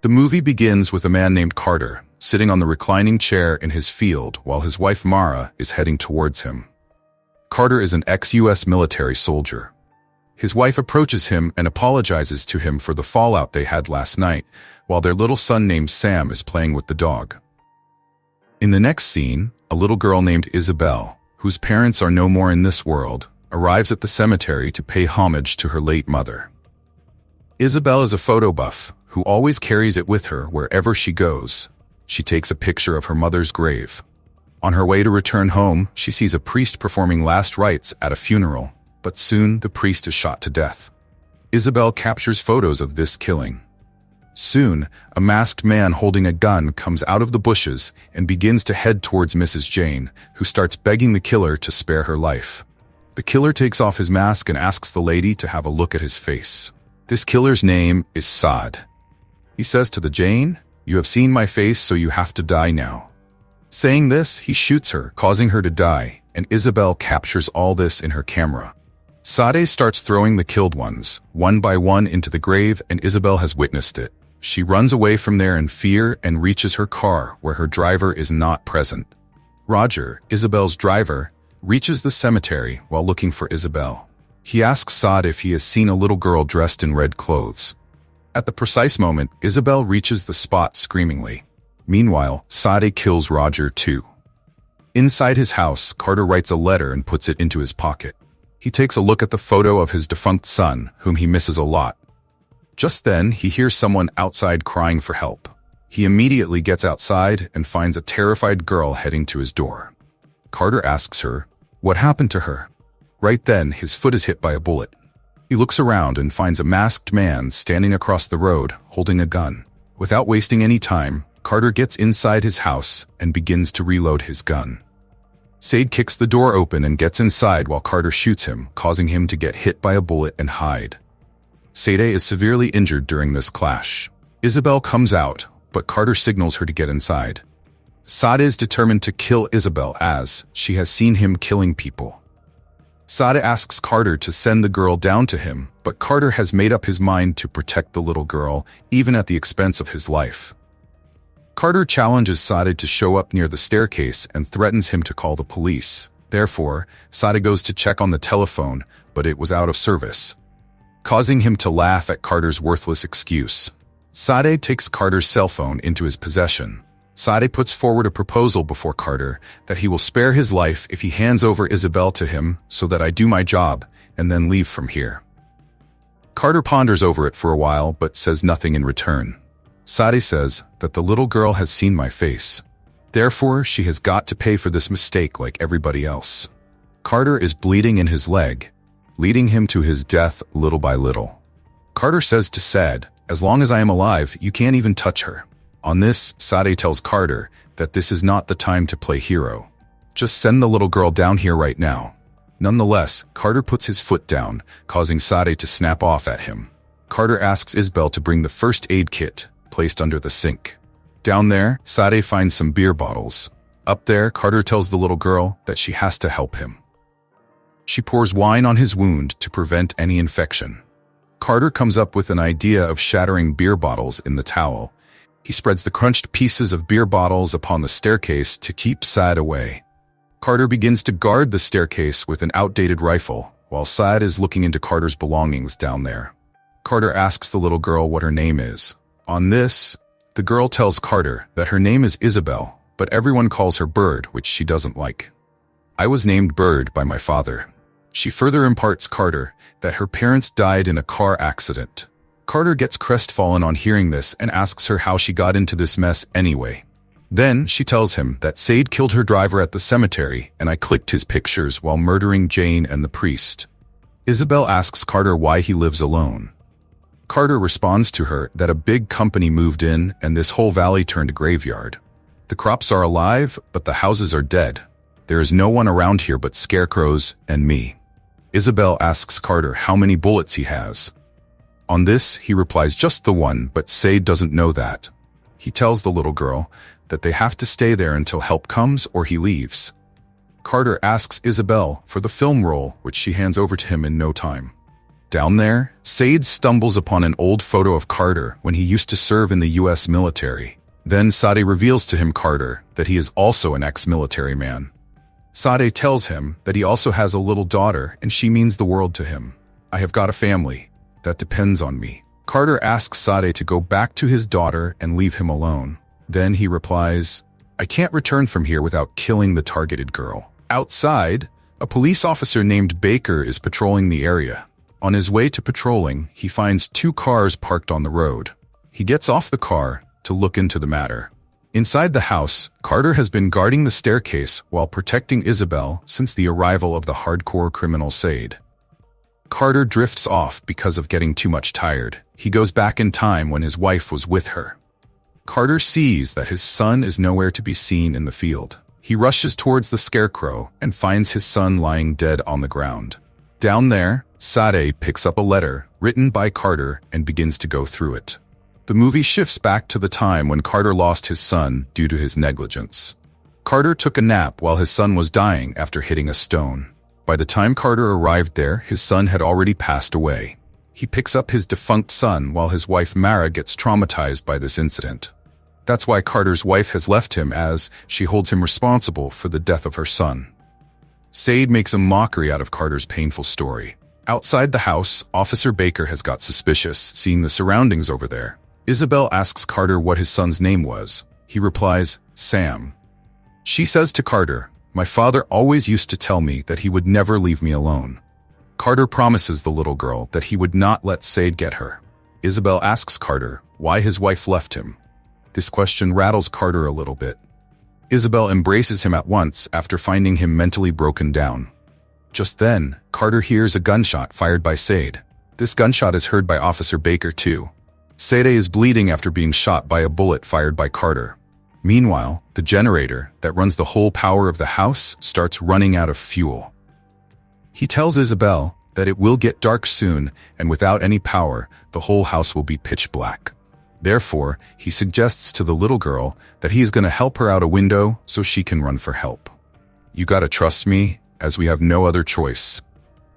The movie begins with a man named Carter sitting on the reclining chair in his field while his wife Mara is heading towards him. Carter is an ex-US military soldier. His wife approaches him and apologizes to him for the fallout they had last night, while their little son named Sam is playing with the dog. In the next scene, a little girl named Isabel, whose parents are no more in this world, arrives at the cemetery to pay homage to her late mother. Isabel is a photo buff who always carries it with her wherever she goes. She takes a picture of her mother's grave. On her way to return home, she sees a priest performing last rites at a funeral, but soon the priest is shot to death. Isabel captures photos of this killing. Soon, a masked man holding a gun comes out of the bushes and begins to head towards Mrs. Jane, who starts begging the killer to spare her life. The killer takes off his mask and asks the lady to have a look at his face. This killer's name is Saad. He says to the Jane, "You have seen my face, so you have to die now." Saying this, he shoots her, causing her to die, and Isabel captures all this in her camera. Sade starts throwing the killed ones, one by one, into the grave, and Isabel has witnessed it. She runs away from there in fear and reaches her car, where her driver is not present. Roger, Isabel's driver, reaches the cemetery while looking for Isabel. He asks Sade if he has seen a little girl dressed in red clothes. At the precise moment, Isabel reaches the spot screamingly. Meanwhile, Sade kills Roger too. Inside his house, Carter writes a letter and puts it into his pocket. He takes a look at the photo of his defunct son, whom he misses a lot. Just then, he hears someone outside crying for help. He immediately gets outside and finds a terrified girl heading to his door. Carter asks her, "What happened to her?" Right then, his foot is hit by a bullet. He looks around and finds a masked man standing across the road, holding a gun. Without wasting any time, Carter gets inside his house and begins to reload his gun. Sade kicks the door open and gets inside while Carter shoots him, causing him to get hit by a bullet and hide. Sade is severely injured during this clash. Isabel comes out, but Carter signals her to get inside. Sade is determined to kill Isabel as she has seen him killing people. Sade asks Carter to send the girl down to him, but Carter has made up his mind to protect the little girl, even at the expense of his life. Carter challenges Sade to show up near the staircase and threatens him to call the police. Therefore, Sade goes to check on the telephone, but it was out of service, causing him to laugh at Carter's worthless excuse. Sade takes Carter's cell phone into his possession. Sade puts forward a proposal before Carter that he will spare his life if he hands over Isabel to him so that I do my job and then leave from here. Carter ponders over it for a while but says nothing in return. Sade says that the little girl has seen my face. Therefore, she has got to pay for this mistake like everybody else. Carter is bleeding in his leg, leading him to his death little by little. Carter says to Sade, "As long as I am alive, you can't even touch her." On this, Sade tells Carter that this is not the time to play hero. Just send the little girl down here right now. Nonetheless, Carter puts his foot down, causing Sade to snap off at him. Carter asks Isabel to bring the first aid kit, placed under the sink. Down there, Sade finds some beer bottles. Up there, Carter tells the little girl that she has to help him. She pours wine on his wound to prevent any infection. Carter comes up with an idea of shattering beer bottles in the towel. He spreads the crunched pieces of beer bottles upon the staircase to keep Sade away. Carter begins to guard the staircase with an outdated rifle, while Sade is looking into Carter's belongings down there. Carter asks the little girl what her name is. On this, the girl tells Carter that her name is Isabel, but everyone calls her Bird, which she doesn't like. "I was named Bird by my father." She further imparts Carter that her parents died in a car accident. Carter gets crestfallen on hearing this and asks her how she got into this mess anyway. Then she tells him that Sade killed her driver at the cemetery and I clicked his pictures while murdering Jane and the priest. Isabel asks Carter why he lives alone. Carter responds to her that a big company moved in and this whole valley turned a graveyard. The crops are alive, but the houses are dead. There is no one around here but scarecrows and me. Isabel asks Carter how many bullets he has. On this, he replies just the one, but Sade doesn't know that. He tells the little girl that they have to stay there until help comes or he leaves. Carter asks Isabel for the film roll, which she hands over to him in no time. Down there, Sade stumbles upon an old photo of Carter when he used to serve in the US military. Then Sade reveals to him Carter that he is also an ex-military man. Sade tells him that he also has a little daughter and she means the world to him. I have got a family that depends on me. Carter asks Sade to go back to his daughter and leave him alone. Then he replies, I can't return from here without killing the targeted girl. Outside, a police officer named Baker is patrolling the area. On his way to patrolling, he finds 2 cars parked on the road. He gets off the car to look into the matter. Inside the house, Carter has been guarding the staircase while protecting Isabel since the arrival of the hardcore criminal Sade. Carter drifts off because of getting too much tired. He goes back in time when his wife was with her. Carter sees that his son is nowhere to be seen in the field. He rushes towards the scarecrow and finds his son lying dead on the ground. Down there, Sade picks up a letter written by Carter and begins to go through it. The movie shifts back to the time when Carter lost his son due to his negligence. Carter took a nap while his son was dying after hitting a stone. By the time Carter arrived there, his son had already passed away. He picks up his defunct son while his wife Mara gets traumatized by this incident. That's why Carter's wife has left him, as she holds him responsible for the death of her son. Sade makes a mockery out of Carter's painful story. Outside the house, Officer Baker has got suspicious, seeing the surroundings over there. Isabel asks Carter what his son's name was. He replies, Sam. She says to Carter, my father always used to tell me that he would never leave me alone. Carter promises the little girl that he would not let Sade get her. Isabel asks Carter why his wife left him. This question rattles Carter a little bit. Isabel embraces him at once after finding him mentally broken down. Just then, Carter hears a gunshot fired by Sade. This gunshot is heard by Officer Baker too. Sade is bleeding after being shot by a bullet fired by Carter. Meanwhile, the generator that runs the whole power of the house starts running out of fuel. He tells Isabel that it will get dark soon, and without any power, the whole house will be pitch black. Therefore, he suggests to the little girl that he is going to help her out a window so she can run for help. You gotta trust me, as we have no other choice.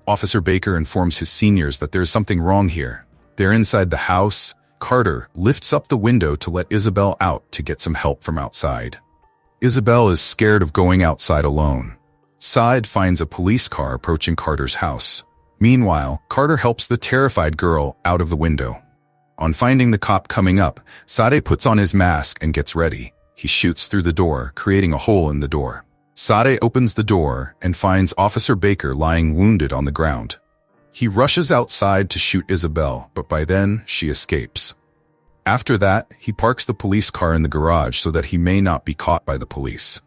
Officer Baker informs his seniors that there is something wrong here. They're inside the house. Carter lifts up the window to let Isabel out to get some help from outside. Isabel is scared of going outside alone. Sade finds a police car approaching Carter's house. Meanwhile, Carter helps the terrified girl out of the window. On finding the cop coming up, Sade puts on his mask and gets ready. He shoots through the door, creating a hole in the door. Sade opens the door and finds Officer Baker lying wounded on the ground. He rushes outside to shoot Isabel, but by then, she escapes. After that, he parks the police car in the garage so that he may not be caught by the police.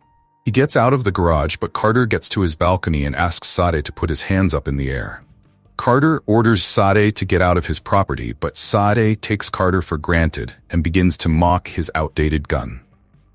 He gets out of the garage, but Carter gets to his balcony and asks Sade to put his hands up in the air. Carter orders Sade to get out of his property, but Sade takes Carter for granted and begins to mock his outdated gun.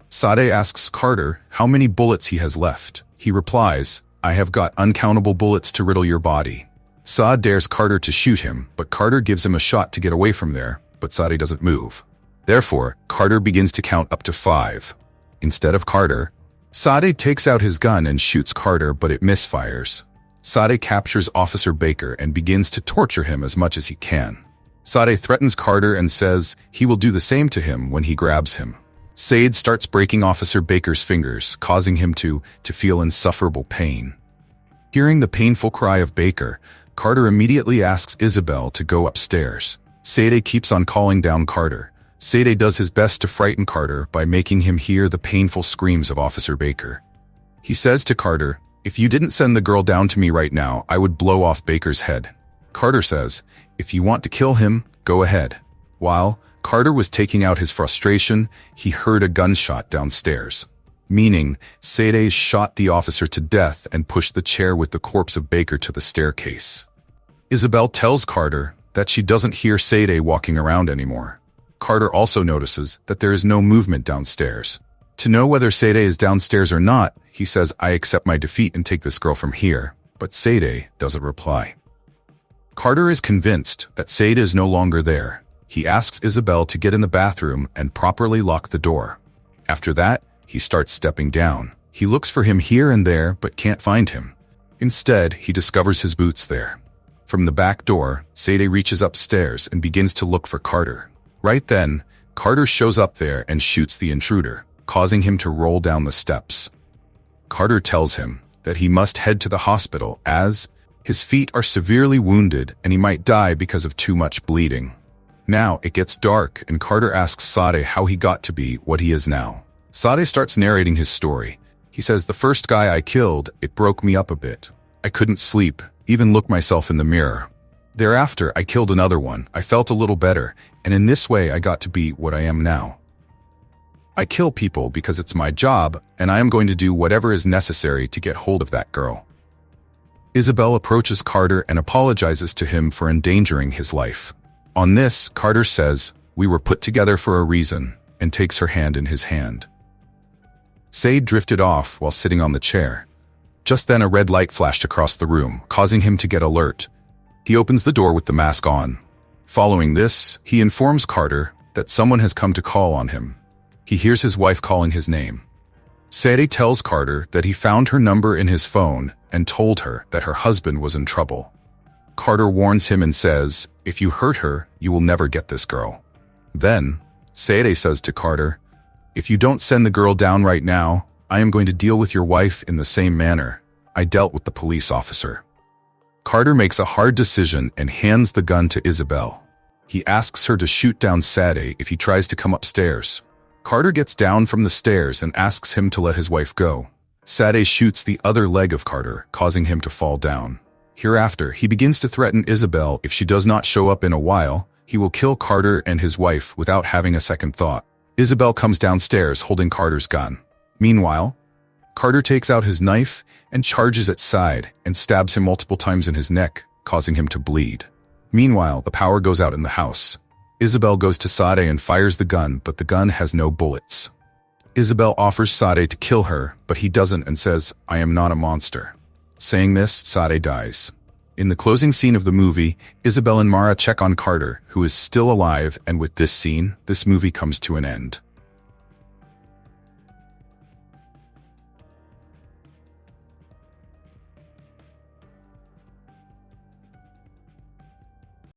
Sade asks Carter how many bullets he has left. He replies, I have got uncountable bullets to riddle your body. Sade dares Carter to shoot him, but Carter gives him a shot to get away from there, but Sade doesn't move. Therefore, Carter begins to count up to 5. Instead of Carter, Sade takes out his gun and shoots Carter, but it misfires. Sade captures Officer Baker and begins to torture him as much as he can. Sade threatens Carter and says he will do the same to him when he grabs him. Sade starts breaking Officer Baker's fingers, causing him to feel insufferable pain. Hearing the painful cry of Baker, Carter immediately asks Isabel to go upstairs. Sade keeps on calling down Carter. Sade does his best to frighten Carter by making him hear the painful screams of Officer Baker. He says to Carter, if you didn't send the girl down to me right now, I would blow off Baker's head. Carter says, if you want to kill him, go ahead. While Carter was taking out his frustration, he heard a gunshot downstairs. Meaning, Sade shot the officer to death and pushed the chair with the corpse of Baker to the staircase. Isabel tells Carter that she doesn't hear Sade walking around anymore. Carter also notices that there is no movement downstairs. To know whether Sade is downstairs or not, he says, I accept my defeat and take this girl from here, but Sade doesn't reply. Carter is convinced that Sade is no longer there. He asks Isabel to get in the bathroom and properly lock the door. After that, he starts stepping down. He looks for him here and there, but can't find him. Instead, he discovers his boots there. From the back door, Sade reaches upstairs and begins to look for Carter. Right then, Carter shows up there and shoots the intruder, causing him to roll down the steps. Carter tells him that he must head to the hospital as his feet are severely wounded and he might die because of too much bleeding. Now it gets dark and Carter asks Sade how he got to be what he is now. Sade starts narrating his story. He says, "The first guy I killed, it broke me up a bit. I couldn't sleep, even look myself in the mirror. Thereafter, I killed another one. I felt a little better, and in this way I got to be what I am now. I kill people because it's my job, and I am going to do whatever is necessary to get hold of that girl." Isabel approaches Carter and apologizes to him for endangering his life. On this, Carter says, "We were put together for a reason," and takes her hand in his hand. Sade drifted off while sitting on the chair. Just then a red light flashed across the room, causing him to get alert. He opens the door with the mask on. Following this, he informs Carter that someone has come to call on him. He hears his wife calling his name. Sade tells Carter that he found her number in his phone and told her that her husband was in trouble. Carter warns him and says, "If you hurt her, you will never get this girl." Then, Sade says to Carter, "If you don't send the girl down right now, I am going to deal with your wife in the same manner I dealt with the police officer." Carter makes a hard decision and hands the gun to Isabel. He asks her to shoot down Sade if he tries to come upstairs. Carter gets down from the stairs and asks him to let his wife go. Sade shoots the other leg of Carter, causing him to fall down. Hereafter, he begins to threaten Isabel if she does not show up in a while, he will kill Carter and his wife without having a second thought. Isabel comes downstairs holding Carter's gun. Meanwhile, Carter takes out his knife and charges at Sade and stabs him multiple times in his neck, causing him to bleed. Meanwhile, the power goes out in the house. Isabel goes to Sade and fires the gun, but the gun has no bullets. Isabel offers Sade to kill her, but he doesn't and says, "I am not a monster." Saying this, Sade dies. In the closing scene of the movie, Isabel and Mara check on Carter, who is still alive, and with this scene, this movie comes to an end.